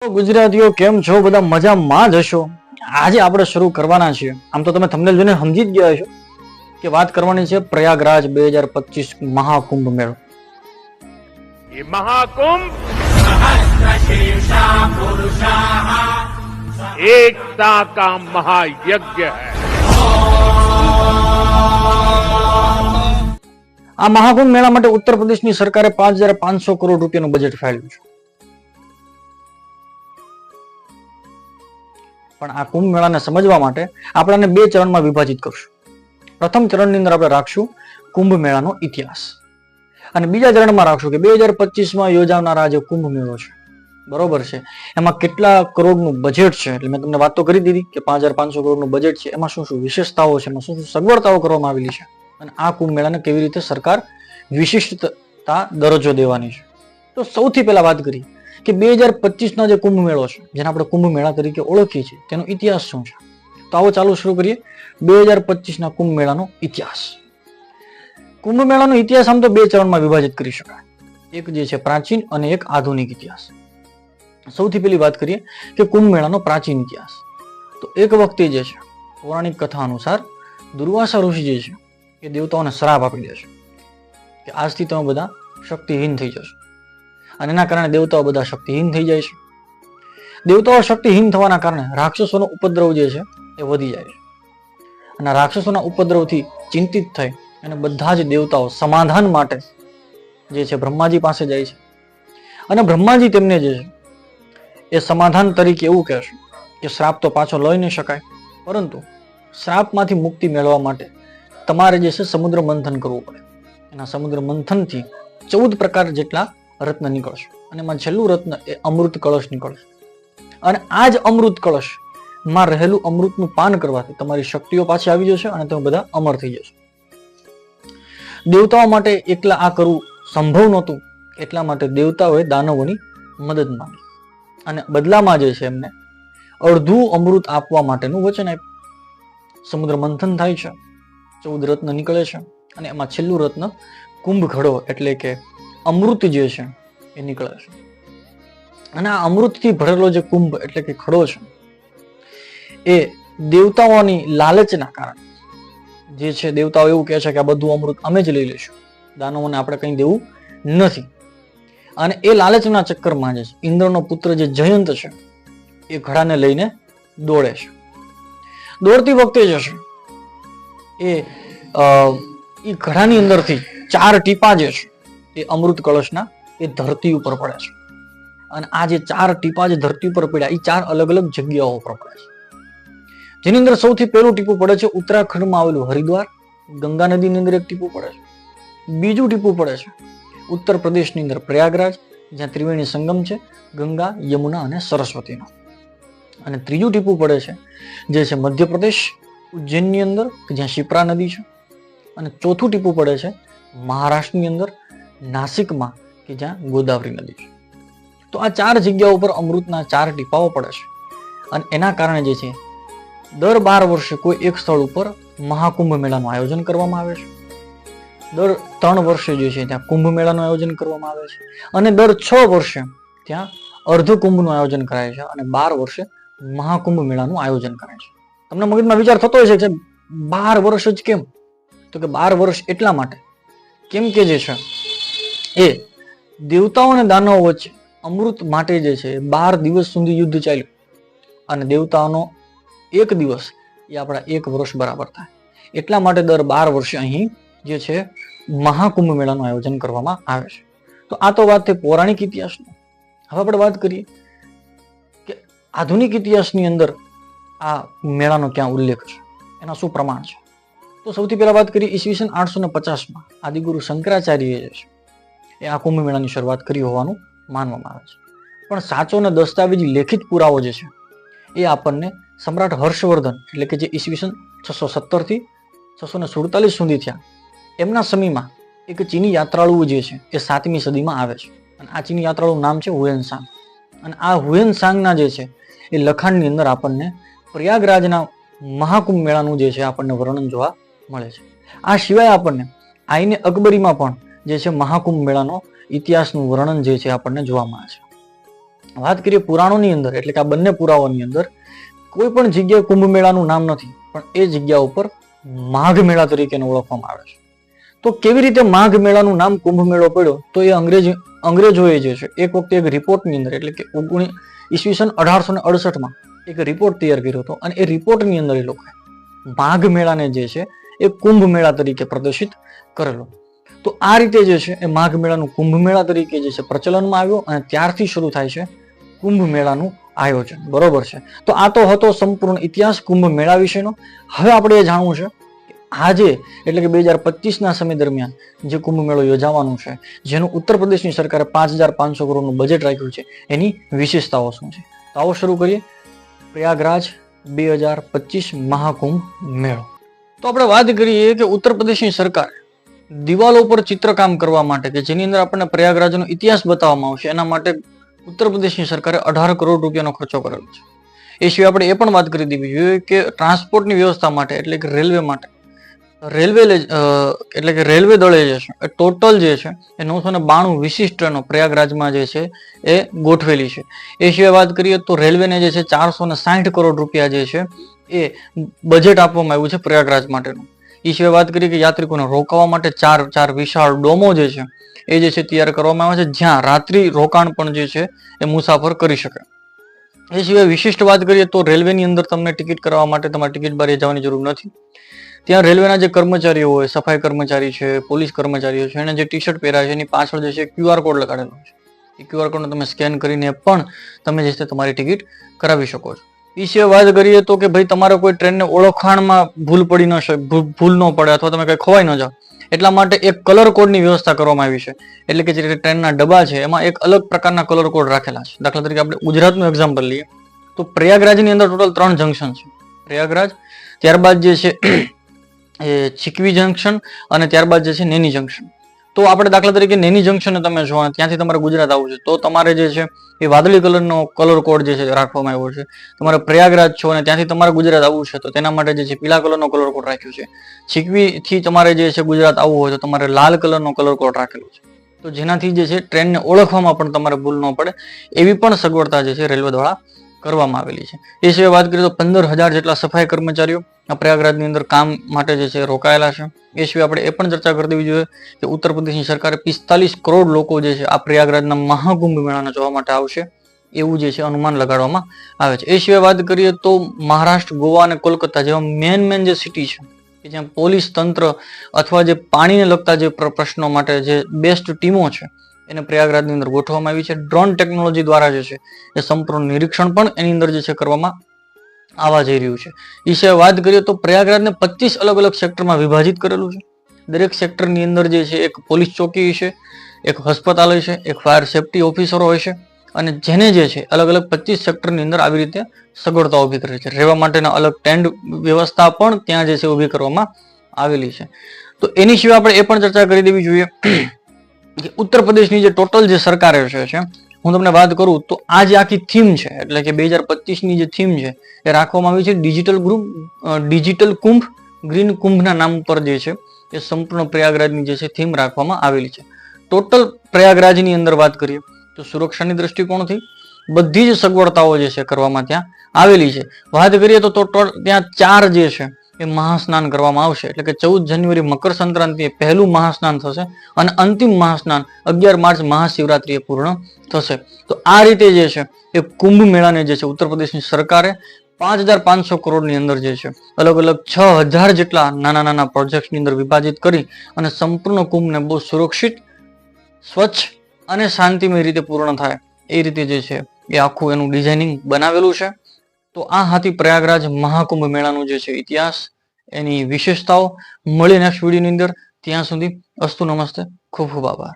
ગુજરાતીઓ કેમ છો? બધા મજામાં જ હશો. આજે આપણે શરૂ કરવાના છીએ. આમ તો તમે થંબનેલ જોઈને સમજી જ ગયા છો કે વાત કરવાની છે પ્રયાગરાજ 2025 મહાકુંભ મેળો. ये महाकुंभ एकता का महायज्ञ है। આ મહાકુંભ મેળા માટે ઉત્તર પ્રદેશની સરકારે 5,500 કરોડ રૂપિયાનું બજેટ ફાળવ્યું છે. પણ આ કુંભ મેળાને સમજવા માટે આપણે બે ચરણમાં વિભાજિત કરશું. પ્રથમ ચરણની અંદર આપણે રાખશું કુંભ મેળાનો ઇતિહાસ અને બીજા ચરણમાં રાખશું કે 2025માં યોજાનાર જે કુંભ મેળો છે, બરોબર છે, એમાં કેટલા કરોડનું બજેટ છે. એટલે મેં તમને વાત તો કરી દીધી કે 5,500 કરોડનું બજેટ છે. એમાં શું શું વિશેષતાઓ છે, એમાં શું શું સગવડતાઓ કરવામાં આવેલી છે અને આ કુંભ મેળાને કેવી રીતે સરકાર વિશિષ્ટતા દરજ્જો દેવાની છે. તો સૌથી પહેલા વાત કરી કે 2025ના જે કુંભ મેળો છે, જેને આપણે કુંભ મેળા તરીકે ઓળખીએ છીએ, તેનો ઇતિહાસ શું છે. તો આવો ચાલુ શરૂ કરીએ 2025ના કુંભ મેળાનો ઇતિહાસ. કુંભ મેળાનો ઇતિહાસ આમ તો બે ચરણમાં વિભાજિત કરી શકાય. એક જે છે પ્રાચીન અને એક આધુનિક ઇતિહાસ. સૌથી પહેલી વાત કરીએ કે કુંભ મેળાનો પ્રાચીન ઇતિહાસ. તો એક વખતે જે છે પૌરાણિક કથા અનુસાર દુર્વાસા ઋષિ જે છે એ દેવતાઓને શ્રાપ આપી દે છે કે આજથી તમે બધા શક્તિહીન થઈ જશો અને એના કારણે દેવતાઓ બધા શક્તિહીન થઈ જાય છે. દેવતાઓ શક્તિહીન થવાના કારણે રાક્ષસોનો ઉપદ્રવ જે છે એ વધી જાય છે અને રાક્ષસોના ઉપદ્રવથી ચિંતિત થઈ અને બધા જ દેવતાઓ સમાધાન માટે જે છે બ્રહ્માજી પાસે જાય છે અને બ્રહ્માજી તેમને જે છે એ સમાધાન તરીકે એવું કહેશે કે શ્રાપ તો પાછો લઈ નહીં શકાય, પરંતુ શ્રાપમાંથી મુક્તિ મેળવવા માટે તમારે જે છે સમુદ્ર મંથન કરવું પડે. એના સમુદ્ર મંથનથી 14 પ્રકાર જેટલા રત્ન નીકળશે અને એમાં છેલ્લું રત્ન એ અમૃત કળશ નીકળશે અને આ જ અમૃત કળશ માં રહેલું અમૃતનું પાન કરવાથી તમારી શક્તિઓ પાછી આવી જશે અને તમે બધા અમર થઈ જશો. દેવતાઓ માટે એકલા આ કરવું સંભવ નહોતું, એટલા માટે દેવતાઓએ દાનવોની મદદ માંગી અને બદલામાં જે છે એમને અડધું અમૃત આપવા માટેનું વચન આપ્યું. સમુદ્ર મંથન થાય છે, 14 રત્ન નીકળે છે અને એમાં છેલ્લું રત્ન કુંભ ઘડો એટલે કે અમૃત જે છે એ નીકળે છે અને આ અમૃતથી ભરેલો જે કુંભ એટલે કે ખડો છે એ દેવતાઓની લાલચના કારણે જે છે દેવતાઓ એવું કહે છે કે આ બધું અમૃત અમે જ લઈ લઈશું, દાનવોને આપણે કંઈ દેવું નથી. અને એ લાલચના ચક્કરમાં જે છે ઇન્દ્રનો પુત્ર જે જયંત છે એ ઘડાને લઈને દોડે છે. દોડતી વખતે જે છે એ ઘડાની અંદરથી 4 ટીપા જે છે એ અમૃત કળશના એ ધરતી ઉપર પડે છે અને આ જે 4 ટીપા જે ધરતી ઉપર પડ્યા એ 4 અલગ અલગ જગ્યાઓ પર પડે છે. જેની અંદર સૌથી પહેલું ટીપું પડે છે ઉત્તરાખંડમાં આવેલું હરિદ્વાર, ગંગા નદીની અંદર એક ટીપું પડે છે. બીજું ટીપું પડે છે ઉત્તર પ્રદેશની અંદર પ્રયાગરાજ, જ્યાં ત્રિવેણી સંગમ છે, ગંગા, યમુના અને સરસ્વતીનો. અને ત્રીજું ટીપું પડે છે જે છે મધ્યપ્રદેશ ઉજ્જૈનની અંદર જ્યાં શિપ્રા નદી છે. અને ચોથું ટીપું પડે છે મહારાષ્ટ્રની અંદર નાસિકમાં કે જ્યાં ગોદાવરી નદી છે. તો આ 4 જગ્યાઓ ઉપર અમૃતના 4 ટીપાઓ પડે છે અને એના કારણે જે છે દર 12 વર્ષે કોઈ એક સ્થળ ઉપર મહાકુંભ મેળાનું આયોજન કરવામાં આવે છે. દર 3 વર્ષે જે છે ત્યાં કુંભ મેળાનું આયોજન કરવામાં આવે છે અને દર 6 વર્ષે ત્યાં અર્ધ કુંભનું આયોજન કરાય છે અને 12 વર્ષે મહાકુંભ મેળાનું આયોજન કરાય છે. તમને મગજમાં વિચાર થતો હોય છે કે 12 વર્ષ જ કેમ? તો કે 12 વર્ષ એટલા માટે કેમ કે જે છે એ દેવતાઓ અને દાનવો વચ્ચે અમૃત માટે જે છે 12 દિવસ સુધી યુદ્ધ ચાલ્યું અને દેવતાઓનો એક દિવસ એ આપણા 1 વર્ષ બરાબર થાય. એટલા માટે દર 12 વર્ષે અહીં જે છે મહાકુંભ મેળાનું આયોજન કરવામાં આવે છે. તો આ તો વાત થઈ પૌરાણિક ઇતિહાસની. હવે આપણે વાત કરીએ કે આધુનિક ઇતિહાસની અંદર આ મેળાનો ક્યાં ઉલ્લેખ છે, એના શું પ્રમાણ છે. તો સૌથી પહેલા વાત કરીએ ઈસવીસન 850માં આદિગુરુ શંકરાચાર્યએ જે છે એ આ કુંભ મેળાની શરૂઆત કરી હોવાનું માનવામાં આવે છે. પણ સાચો અને દસ્તાવેજી લેખિત પુરાવો જે છે એ આપણને સમ્રાટ હર્ષવર્ધન એટલે કે જે ઈસવીસન 617 થી 647 સુધી થયા એમના સમયમાં એક ચીની યાત્રાળુ જે છે એ 7મી સદીમાં આવે છે અને આ ચીની યાત્રાળુનું નામ છે હુએનસાંગ. અને આ હુએનસાંગના જે છે એ લખાણની અંદર આપણને પ્રયાગરાજના મહાકુંભ મેળાનું જે છે આપણને વર્ણન જોવા મળે છે. આ સિવાય આપણને આઈને અકબરીમાં પણ જે છે મહાકુંભ મેળાનો ઇતિહાસનું વર્ણન જે છે આપણને જોવા મળે છે. વાત કરીએ પુરાણોની અંદર, એટલે કે આ બંને પુરાવાની અંદર કોઈ પણ જગ્યાએ કુંભ મેળાનું નામ નથી, પણ એ જગ્યા ઉપર માઘ મેળા તરીકે ઓળખવામાં આવે છે. તો કેવી રીતે માઘ મેળાનું નામ કુંભ મેળો પડ્યો? તો એ અંગ્રેજોએ જે છે એક વખતે એક રિપોર્ટની અંદર, એટલે કે ઈસવીસન 1868માં એક રિપોર્ટ તૈયાર કર્યો હતો, અને એ રિપોર્ટની અંદર એ લોકોએ માઘ મેળાને જે છે એ કુંભ મેળા તરીકે પ્રદર્શિત કરેલો. તો આ રીતે જે છે એ માઘ મેળાનું કુંભ મેળા તરીકે જે છે પ્રચલનમાં આવ્યો, અને ત્યારથી શરૂ થાય છે કુંભ મેળાનું આયોજન. બરોબર છે. તો આ તો હતો સંપૂર્ણ ઇતિહાસ કુંભ મેળા વિશેનો. હવે આપણે એ જાણવું છે આજે, એટલે કે 2025ના સમય દરમિયાન જે કુંભ મેળો યોજાવાનું છે, જેનું ઉત્તર પ્રદેશની સરકારે 5,500 કરોડનું બજેટ રાખ્યું છે, એની વિશેષતાઓ શું છે? તો આવો શરૂ કરીએ. પ્રયાગરાજ 2025 મહાકુંભ મેળો. તો આપણે વાત કરીએ કે ઉત્તર પ્રદેશની સરકાર દિવાલો પર ચિત્રકામ કરવા માટે, કે જેની અંદર આપણને પ્રયાગરાજનો ઇતિહાસ બતાવવામાં આવશે, એના માટે ઉત્તર પ્રદેશની સરકારે 18 કરોડ રૂપિયાનો ખર્ચો કરેલો છે. એ સિવાય આપણે એ પણ વાત કરી દેવી જોઈએ કે ટ્રાન્સપોર્ટની વ્યવસ્થા માટે, એટલે કે રેલવે માટે, એટલે કે રેલવે દળે જે છે એ ટોટલ જે છે એ 992 વિશિષ્ટ ટ્રેનો પ્રયાગરાજમાં જે છે એ ગોઠવેલી છે. એ સિવાય વાત કરીએ તો રેલવેને જે છે 460 કરોડ રૂપિયા જે છે એ બજેટ આપવામાં આવ્યું છે પ્રયાગરાજ માટેનું. એ સિવાય વાત કરીએ કે યાત્રિકોને રોકાવા માટે ચાર વિશાળ ડોમો જે છે એ જે છે તૈયાર કરવામાં આવે છે, જ્યાં રાત્રિ રોકાણ પણ જે છે એ મુસાફર કરી શકે. એ સિવાય વિશિષ્ટ વાત કરીએ તો રેલવેની અંદર તમને ટિકિટ કરાવવા માટે તમારે ટિકિટ બારી જવાની જરૂર નથી. ત્યાં રેલવેના જે કર્મચારીઓ હોય, સફાઈ કર્મચારી છે, પોલીસ કર્મચારીઓ છે, એને જે ટી શર્ટ પહેરાય છે એની પાછળ જે છે QR કોડ લગાડેલો છે. એ QR કોડને તમે સ્કેન કરીને પણ તમે જે છે તમારી ટિકિટ કરાવી શકો છો. એ સિવાય વાત કરીએ તો કે ભાઈ તમારે કોઈ ટ્રેનને ઓળખાણમાં ભૂલ ન પડે, અથવા તમે કઈ ખોવાઈ ન જાવ, એટલા માટે એક કલર કોડની વ્યવસ્થા કરવામાં આવી છે. એટલે કે જે ટ્રેનના ડબ્બા છે એમાં એક અલગ પ્રકારના કલર કોડ રાખેલા છે. દાખલા તરીકે આપણે ગુજરાતનું એક્ઝામ્પલ લઈએ તો પ્રયાગરાજની અંદર ટોટલ 3 જંકશન છે. પ્રયાગરાજ, ત્યારબાદ જે છે એ ચીકવી જંકશન, અને ત્યારબાદ જે છે નેની જંકશન. તો આપણે દાખલા તરીકે નેની જંકશન તમે જો, ત્યાંથી તમારે ગુજરાત આવવું છે તો તમારે જે છે એ વાદળી કલરનો કલર કોડ જે છે રાખવામાં આવ્યો છે. તમારે પ્રયાગરાજ છો અને ત્યાંથી તમારે ગુજરાત આવવું છે તો તેના માટે જે છે પીળા કલરનો કલર કોડ રાખ્યો છે. ચીકવીથી તમારે જે છે ગુજરાત આવવું હોય તો તમારે લાલ કલરનો કલર કોડ રાખેલો છે. તો જેનાથી જે છે ટ્રેનને ઓળખવામાં પણ તમારે ભૂલ ન પડે, એવી પણ સગવડતા જે છે રેલવે દ્વારા કરવામાં આવેલી છે. એ સિવાય વાત કરીએ તો 15,000 જેટલા સફાઈ કર્મચારીઓ આ પ્રયાગરાજની અંદર કામ માટે જે છે રોકાયેલા છે. એ સિવાય આપણે એ પણ ચર્ચા કરી દેવી જોઈએ કે ઉત્તર પ્રદેશની સરકારે 45 કરોડ લોકો જે છે આ પ્રયાગરાજના મહાકુંભ મેળાને જોવા માટે આવશે, એવું જે છે અનુમાન લગાડવામાં આવે છે. એ સિવાય વાત કરીએ તો મહારાષ્ટ્ર, ગોવા અને કોલકાતા જેવા મેન જે સિટી છે કે જ્યાં પોલીસ તંત્ર અથવા જે પાણીને લગતા જે પ્રશ્નો માટે જે બેસ્ટ ટીમો છે એને પ્રયાગરાજની અંદર ગોઠવવામાં આવી છે. ડ્રોન ટેકનોલોજી દ્વારા જે છે એ સંપૂર્ણ નિરીક્ષણ પણ એની અંદર જે છે કરવામાં આવવા જઈ રહ્યું છે. એ સિવાય વાત કરીએ તો પ્રયાગરાજને 25 અલગ અલગ સેક્ટરમાં વિભાજિત કરેલું છે. દરેક સેક્ટરની અંદર જે છે એક પોલીસ ચોકી છે, એક હસ્પતાલ છે, એક ફાયર સેફટી ઓફિસરો હોય છે, અને જેને જે છે અલગ અલગ 25 સેક્ટરની અંદર આવી રીતે સગવડતા ઊભી કરી છે. રહેવા માટેના અલગ ટેન્ટ વ્યવસ્થા પણ ત્યાં જે છે ઊભી કરવામાં આવેલી છે. તો એની સિવાય આપણે એ પણ ચર્ચા કરી દેવી જોઈએ કે ઉત્તર પ્રદેશની જે ટોટલ જે સરકારે છે, હું તમને વાત કરું તો આ જે આખી થીમ છે, એટલે કે 2025ની જે થીમ છે એ રાખવામાં આવી છે ડિજિટલ કુંભ, ગ્રીન કુંભના નામ પર જે છે એ સંપૂર્ણ પ્રયાગરાજની જે છે થીમ રાખવામાં આવેલી છે. ટોટલ પ્રયાગરાજની અંદર વાત કરીએ તો સુરક્ષાની દ્રષ્ટિકોણથી બધી જ સગવડતાઓ જે છે કરવામાં ત્યાં આવેલી છે. વાત કરીએ તો ત્યાં 4 જે છે એ મહાસ્નાન કરવામાં આવશે. એટલે કે 14 જાન્યુઆરી મકર સંક્રાંતિએ પહેલું મહાસ્નાન થશે અને અંતિમ મહાસ્નાન 11 માર્ચ મહાશિવરાત્રીએ પૂર્ણ થશે. તો આ રીતે જે છે એ કુંભ મેળાને જે છે ઉત્તર પ્રદેશની સરકારે 5,500 કરોડની અંદર જે છે અલગ અલગ 6,000 જેટલા નાના પ્રોજેક્ટની અંદર વિભાજિત કરી અને સંપૂર્ણ કુંભને બહુ સુરક્ષિત, સ્વચ્છ અને શાંતિમય રીતે પૂર્ણ થાય એ રીતે જે છે એ આખું એનું ડિઝાઇનિંગ બનાવેલું છે. તો આ હતી પ્રયાગરાજ મહાકુંભ મેળાનું જે છે ઇતિહાસ, એની વિશેષતાઓ. મળી નેક્સ્ટ વિડીયોની અંદર. ત્યાં સુધી અસ્તુ નમસ્તે, ખૂબ ખૂબ આભાર.